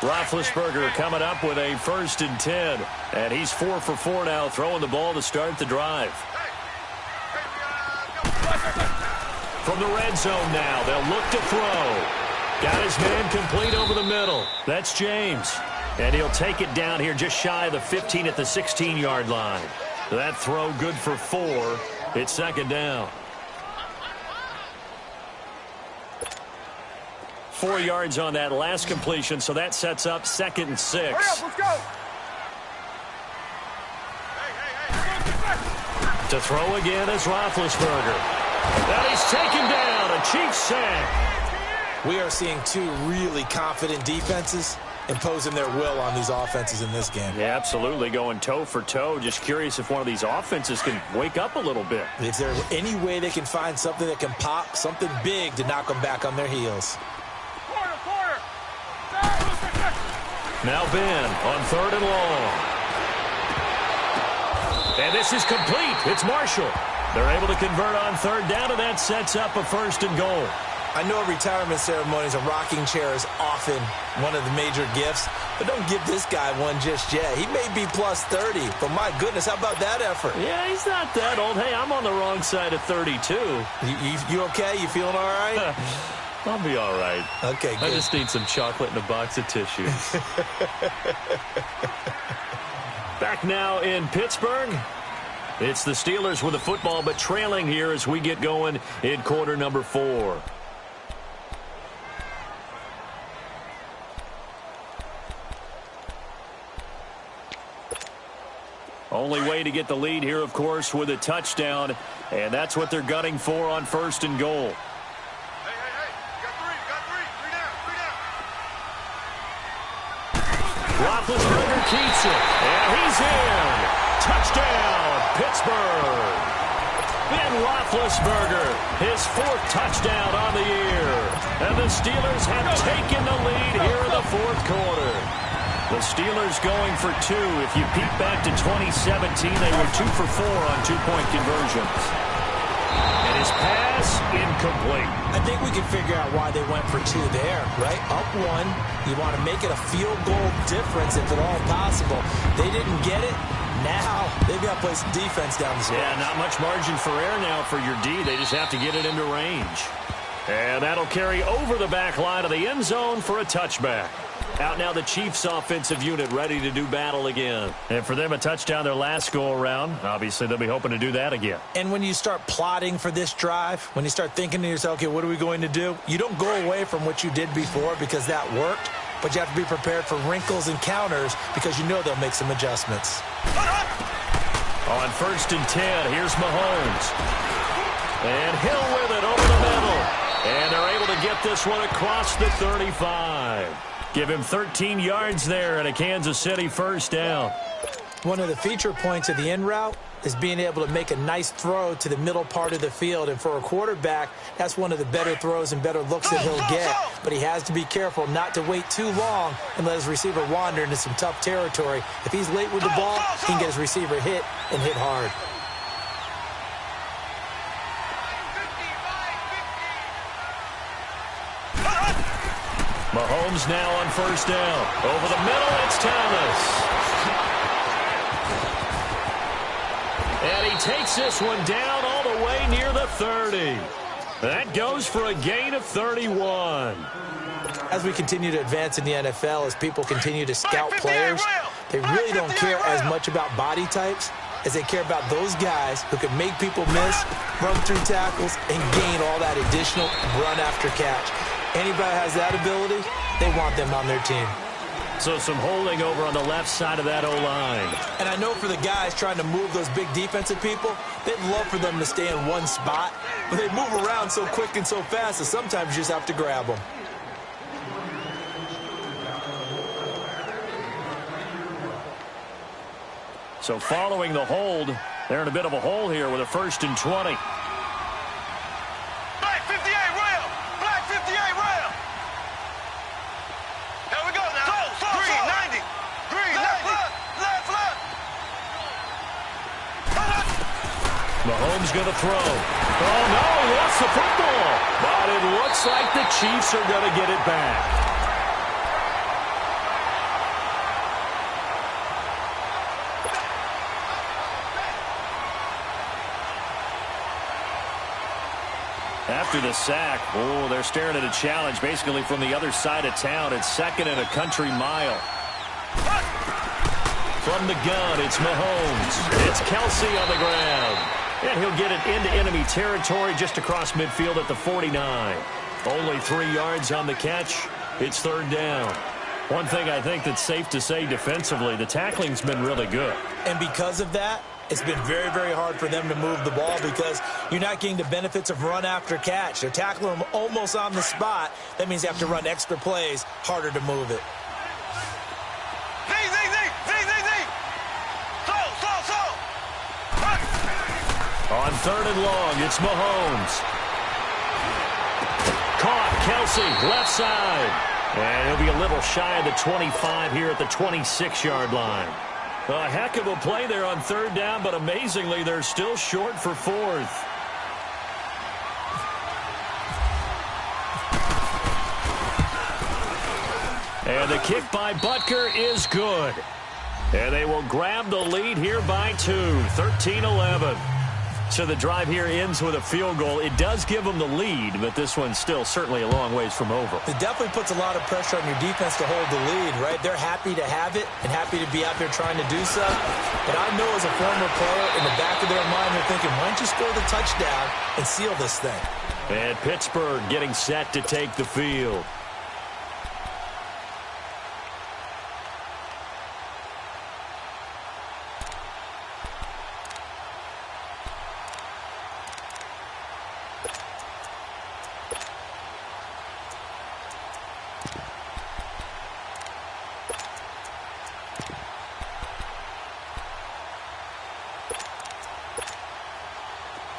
Roethlisberger coming up with a 1st and 10. And he's 4 for 4 now, throwing the ball to start the drive. From the red zone now, they'll look to throw. Got his man complete over the middle. That's James. And he'll take it down here just shy of the 15 at the 16-yard line. That throw good for 4. It's 2nd down. 4 yards on that last completion, so that sets up 2nd and 6. Hurry up, let's go. To throw again is Roethlisberger. And he's taken down, a Chiefs sack. We are seeing two really confident defenses imposing their will on these offenses in this game. Yeah, absolutely, going toe for toe. Just curious if one of these offenses can wake up a little bit. Is there any way they can find something that can pop, something big to knock them back on their heels? Now Ben on 3rd and long. And this is complete. It's Marshall. They're able to convert on 3rd down, and that sets up a 1st and goal. I know at retirement ceremonies, a rocking chair is often one of the major gifts, but don't give this guy one just yet. He may be plus 30, but my goodness, how about that effort? Yeah, he's not that old. Hey, I'm on the wrong side of 32. You okay? You feeling all right? I'll be all right. Okay, good. I just need some chocolate and a box of tissues. Back now in Pittsburgh. It's the Steelers with the football, but trailing here as we get going in quarter number 4. Only way to get the lead here, of course, with a touchdown, and that's what they're gunning for on 1st and goal. Roethlisberger keeps it, and he's in. Touchdown, Pittsburgh. Ben Roethlisberger Roethlisberger, his 4th touchdown on the year. And the Steelers have taken the lead here in the 4th quarter. The Steelers going for 2. If you peek back to 2017, they were 2 for 4 on 2-point conversions. And his pass incomplete. I think we can figure out why they went for 2 there, right? Up 1, you want to make it a field goal difference if at all possible. They didn't get it. Now they've got to play some defense down the stretch. Yeah, not much margin for error now for your D. They just have to get it into range. And that'll carry over the back line of the end zone for a touchback. Out now the Chiefs offensive unit ready to do battle again. And for them, a touchdown their last go-around. Obviously, they'll be hoping to do that again. And when you start plotting for this drive, when you start thinking to yourself, okay, what are we going to do? You don't go away from what you did before because that worked, but you have to be prepared for wrinkles and counters because you know they'll make some adjustments. On 1st and 10, here's Mahomes. And Hill with it over the middle. And they're able to get this one across the 35. Give him 13 yards there and a Kansas City 1st down. One of the feature points of the in route is being able to make a nice throw to the middle part of the field. And for a quarterback, that's one of the better throws and better looks that he'll get. But he has to be careful not to wait too long and let his receiver wander into some tough territory. If he's late with the ball, he can get his receiver hit and hit hard. Mahomes now on 1st down. Over the middle, it's Thomas. And he takes this one down all the way near the 30. That goes for a gain of 31. As we continue to advance in the NFL, as people continue to scout players, they really don't care as much about body types as they care about those guys who can make people miss, run through tackles, and gain all that additional run after catch. Anybody has that ability, they want them on their team. So some holding over on the left side of that O-line. And I know for the guys trying to move those big defensive people, they'd love for them to stay in one spot, but they move around so quick and so fast that sometimes you just have to grab them. So following the hold, they're in a bit of a hole here with a 1st and 20. Black 58 rail! Black 58 rail! Here we go now. Green 90. Green 90. Left. Mahomes going to throw. Oh, no, he lost the football. But it looks like the Chiefs are going to get it back. After the sack, they're staring at a challenge basically from the other side of town. It's 2nd and a country mile. From the gun, it's Mahomes. It's Kelsey on the ground. And he'll get it into enemy territory just across midfield at the 49. Only 3 yards on the catch. It's 3rd down. One thing I think that's safe to say defensively, the tackling's been really good. And because of that, it's been very, very hard for them to move the ball because you're not getting the benefits of run after catch. They're tackling them almost on the spot. That means they have to run extra plays, harder to move it. On 3rd and long, it's Mahomes. Caught, Kelsey, left side. And he'll be a little shy of the 25 here at the 26-yard line. A heck of a play there on 3rd down, but amazingly, they're still short for 4th. And the kick by Butker is good. And they will grab the lead here by 2, 13-11. So the drive here ends with a field goal. It does give them the lead, but this one's still certainly a long ways from over. It definitely puts a lot of pressure on your defense to hold the lead, right? They're happy to have it and happy to be out there trying to do so. But I know as a former player, in the back of their mind, they're thinking, why don't you score the touchdown and seal this thing? And Pittsburgh getting set to take the field.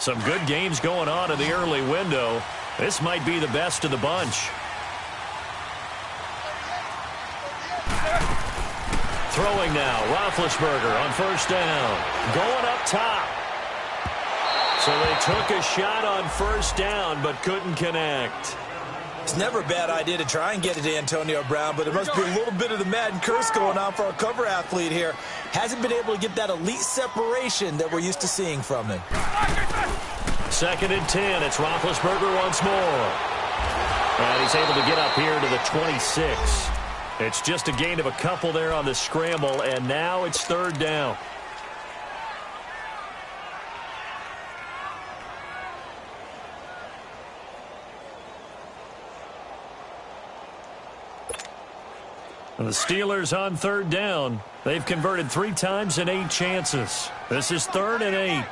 Some good games going on in the early window. This might be the best of the bunch. Throwing now, Roethlisberger on first down. Going up top. So they took a shot on first down but couldn't connect. It's never a bad idea to try and get it to Antonio Brown, but there must be a little bit of the Madden curse going on for our cover athlete here. Hasn't been able to get that elite separation that we're used to seeing from him. 2nd and 10. It's Roethlisberger once more. And he's able to get up here to the 26. It's just a gain of a couple there on the scramble, and now it's 3rd down. The Steelers on 3rd down. They've converted 3 times in 8 chances. This is 3rd and 8.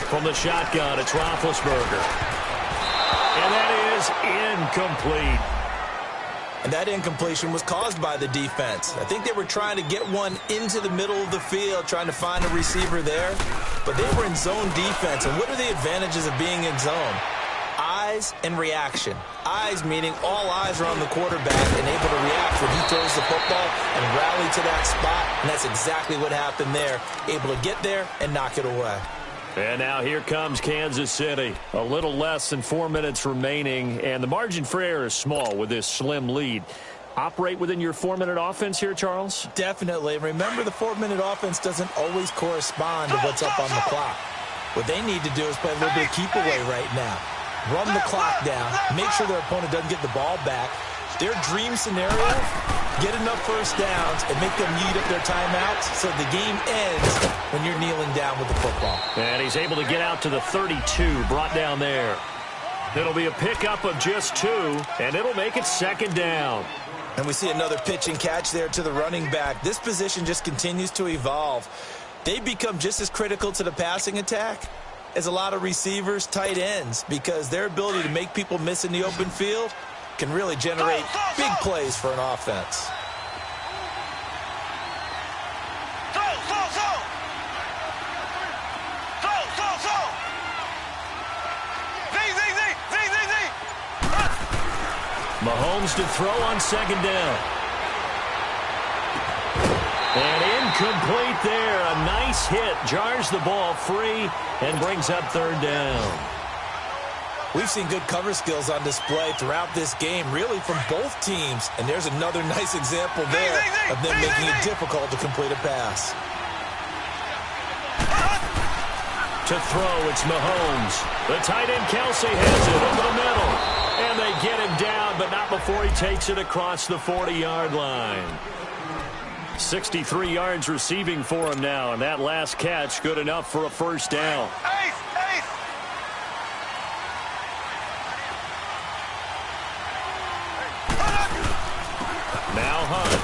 From the shotgun, it's Roethlisberger. And that is incomplete. And that incompletion was caused by the defense. I think they were trying to get one into the middle of the field, trying to find a receiver there. But they were in zone defense. And what are the advantages of being in zone? Eyes and reaction. Eyes meaning all eyes are on the quarterback and able to react when he throws the football and rally to that spot. And that's exactly what happened there. Able to get there and knock it away. And now here comes Kansas City. A little less than 4 minutes remaining, and the margin for error is small with this slim lead. Operate within your 4-minute offense here, Charles? Definitely. Remember, the 4-minute offense doesn't always correspond to what's up on the clock. What they need to do is play a little bit of keep away right now. Run the clock down. Make sure their opponent doesn't get the ball back. Their dream scenario, get enough first downs and make them eat up their timeouts so the game ends when you're kneeling down with the football. And he's able to get out to the 32, brought down there. It'll be a pickup of just 2, and it'll make it 2nd down. And we see another pitch and catch there to the running back. This position just continues to evolve. They become just as critical to the passing attack as a lot of receivers, tight ends, because their ability to make people miss in the open field can really generate big plays for an offense. Mahomes to throw on 2nd down. And incomplete there. A nice hit. Jars the ball free and brings up 3rd down. We've seen good cover skills on display throughout this game, really from both teams. And there's another nice example there of them making it difficult to complete a pass. To throw, it's Mahomes. The tight end, Kelsey, has it over the middle. And they get him down, but not before he takes it across the 40-yard line. 63 yards receiving for him now, and that last catch good enough for a 1st down. Now Hunt.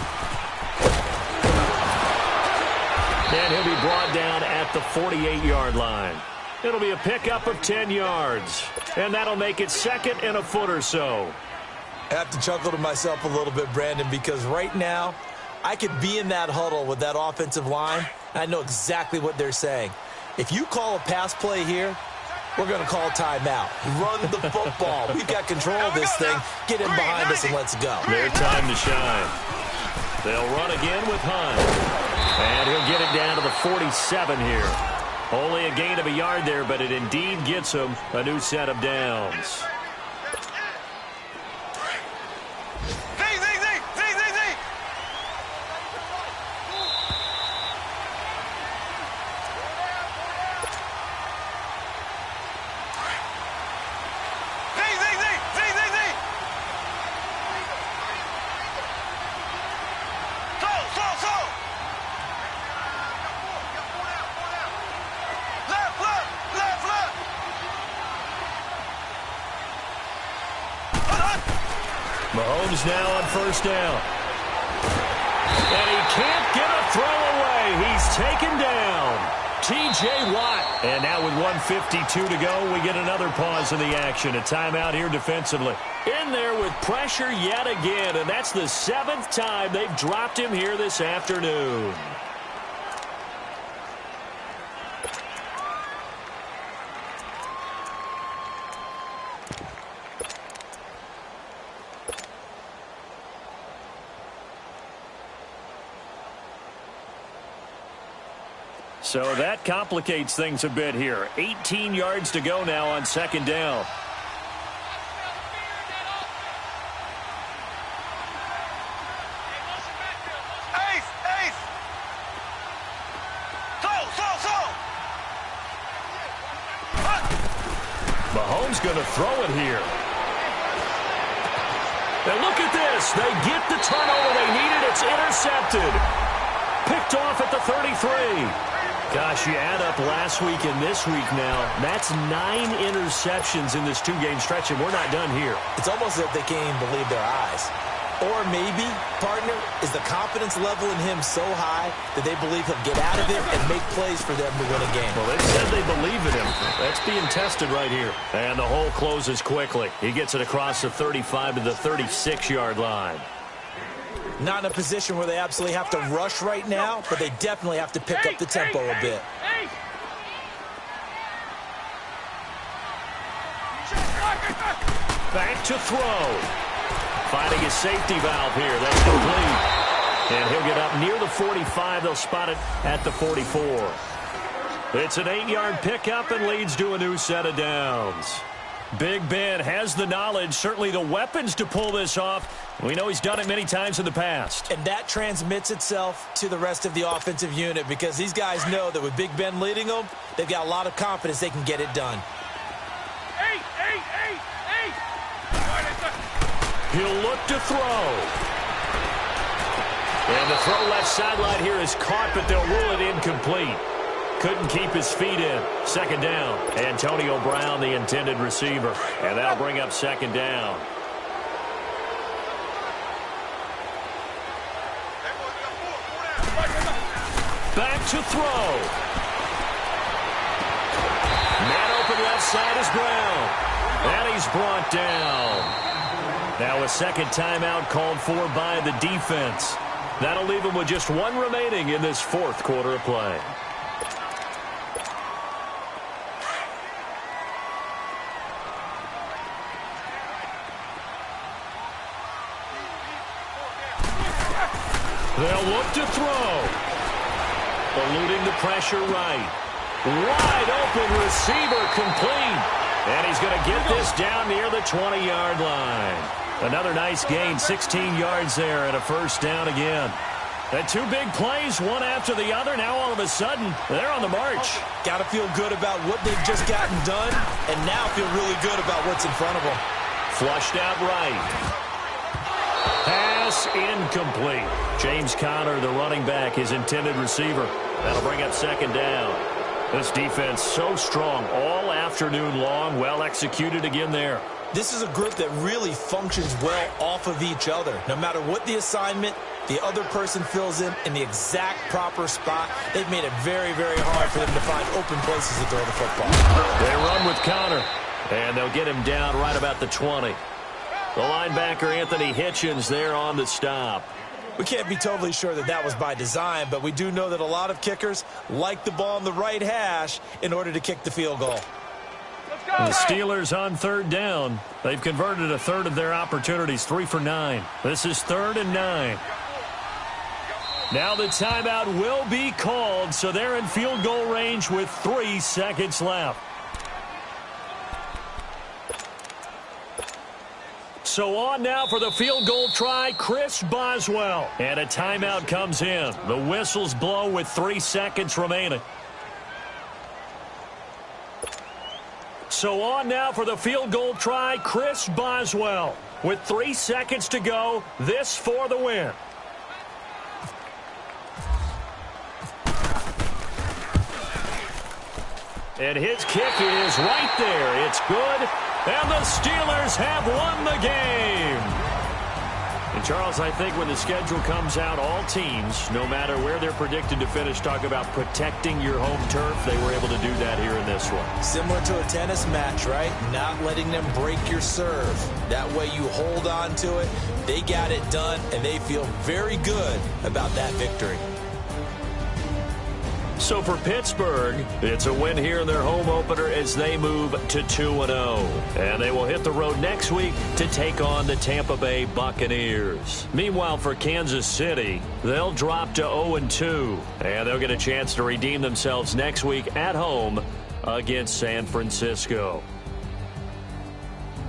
And he'll be brought down at the 48-yard line. It'll be a pickup of 10 yards. And that'll make it 2nd and a foot or so. I have to chuckle to myself a little bit, Brandon, because right now I could be in that huddle with that offensive line, and I know exactly what they're saying. If you call a pass play here, we're going to call timeout. Run the football. We've got control of this thing. Get in behind us and let's go. Their time to shine. They'll run again with Hunt. And he'll get it down to the 47 here. Only a gain of a yard there, but it indeed gets him a new set of downs. Mahomes now on 1st down. And he can't get a throw away. He's taken down. T.J. Watt. And now with 1:52 to go, we get another pause in the action. A timeout here defensively. In there with pressure yet again, and that's the 7th time they've dropped him here this afternoon. So that complicates things a bit here. 18 yards to go now on second down. Mahomes going to throw it here. And look at this. They get the turnover they needed. It's intercepted. Picked off at the 33. Gosh, you add up last week and this week now. That's 9 interceptions in this two-game stretch, and we're not done here. It's almost as if they can't even believe their eyes. Or maybe, partner, is the confidence level in him so high that they believe he'll get out of it and make plays for them to win a game. Well, they said they believe in him. That's being tested right here. And the hole closes quickly. He gets it across the 35 to the 36-yard line. Not in a position where they absolutely have to rush right now, but they definitely have to pick up the tempo a bit. Back to throw. Finding his safety valve here. That's complete. And he'll get up near the 45. They'll spot it at the 44. It's an 8-yard pickup and leads to a new set of downs. Big Ben has the knowledge, certainly the weapons to pull this off. We know he's done it many times in the past. And that transmits itself to the rest of the offensive unit because these guys know that with Big Ben leading them, they've got a lot of confidence they can get it done. He'll look to throw. And the throw left sideline here is caught, but they'll rule it incomplete. Couldn't keep his feet in. Second down. Antonio Brown, the intended receiver. And that'll bring up second down. Back to throw. Man open left side is Brown. And he's brought down. Now a second timeout called for by the defense. That'll leave them with just one remaining in this fourth quarter of play. They'll look to throw. Eluding the pressure right. Wide open receiver complete. And he's going to get this down near the 20-yard line. Another nice gain, 16 yards there and a first down again. And two big plays, one after the other. Now all of a sudden, they're on the march. Got to feel good about what they've just gotten done, and now feel really good about what's in front of them. Flushed out right. Pass incomplete. James Conner, the running back, his intended receiver. That'll bring up second down. This defense so strong all afternoon long. Well executed again there. This is a group that really functions well off of each other. No matter what the assignment, the other person fills in the exact proper spot. They've made it very, very hard for them to find open places to throw the football. They run with Conner, and they'll get him down right about the 20. The linebacker, Anthony Hitchens, there on the stop. We can't be totally sure that that was by design, but we do know that a lot of kickers like the ball on the right hash in order to kick the field goal. The Steelers on third down. They've converted a third of their opportunities, 3 for 9. This is 3rd and 9. Now the timeout will be called, so they're in field goal range with 3 seconds left. So on now for the field goal try, Chris Boswell. And a timeout comes in. The whistles blow with 3 seconds remaining. So on now for the field goal try, Chris Boswell. With 3 seconds to go, this for the win. And his kick is right there. It's good. And the Steelers have won the game. And, Charles, I think when the schedule comes out, all teams, no matter where they're predicted to finish, talk about protecting your home turf. They were able to do that here in this one. Similar to a tennis match, right? Not letting them break your serve. That way you hold on to it. They got it done, and they feel very good about that victory. So for Pittsburgh, it's a win here in their home opener as they move to 2-0. And they will hit the road next week to take on the Tampa Bay Buccaneers. Meanwhile, for Kansas City, they'll drop to 0-2. And they'll get a chance to redeem themselves next week at home against San Francisco.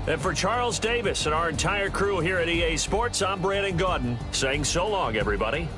And for Charles Davis and our entire crew here at EA Sports, I'm Brandon Gaudin saying so long, everybody.